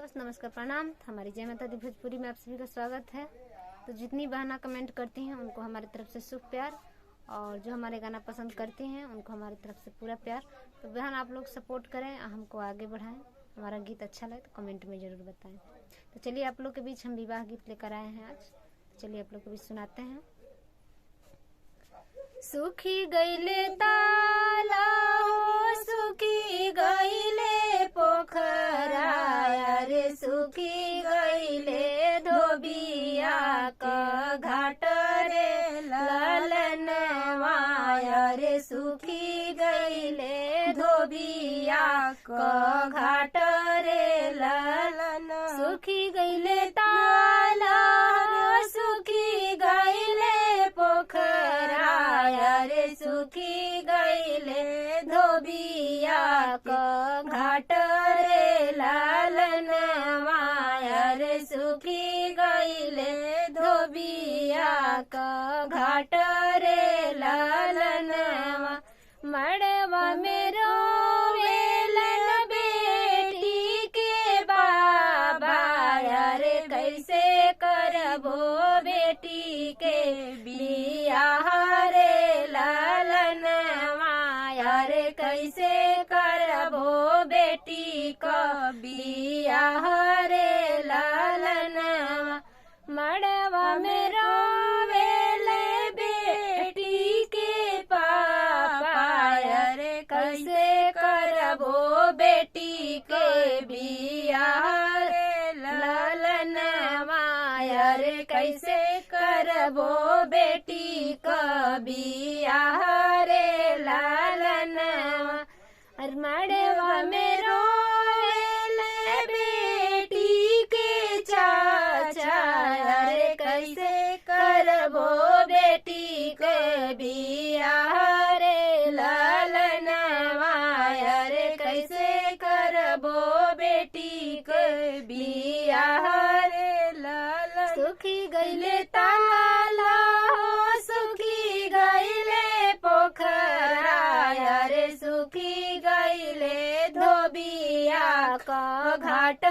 दोस्त नमस्कार प्रणाम। हमारी जय माता दी भोजपुरी में आप सभी का स्वागत है। तो जितनी बहना कमेंट करती हैं उनको हमारी तरफ से शुभ प्यार, और जो हमारे गाना पसंद करती हैं उनको हमारी तरफ से पूरा प्यार। तो बहन आप लोग सपोर्ट करें, हमको आगे बढ़ाएं। हमारा गीत अच्छा लगे तो कमेंट में ज़रूर बताएं। तो चलिए आप लोग के बीच हम विवाह गीत लेकर आए हैं आज। चलिए आप लोग के बीच सुनाते हैं। सुखी गईले ताला हो, सुखी गईले पोखरा, रे सुखी गईले धोबिया का घाट रे ललनवा, रे सुखी गईले धोबिया का घाट रे ललन। सुखी गईले ताला सुखी गईले पोखरा, रे सुखी गईले धोबिया का घाट रे लालनवा, रे सुखी गईले धोबिया का घाट रे लालनवा। मड़वा में रोवेलन बेटी के बाबा, रे कैसे करबो बेटी के बियाह रे लालनवा, रे कैसे करबो बेटी का बियाह रे लालनवा। मड़वा में रोवेले बेटी के पापा, रे कैसे करबो बेटी के बियाह रे लालनवा, रे कैसे करबो बेटी का बियाह रे लालनवा। मड़वा में रोवेले बेटी के चाचा, रे कैसे करबो बेटी के बियाह रे लालनवा, रे कैसे करबो बेटी के बियाह रे लालन। सुखी गईले ताला हो, सुखी गईले पोखरा, रे सुखी गईले धोबिया का घाट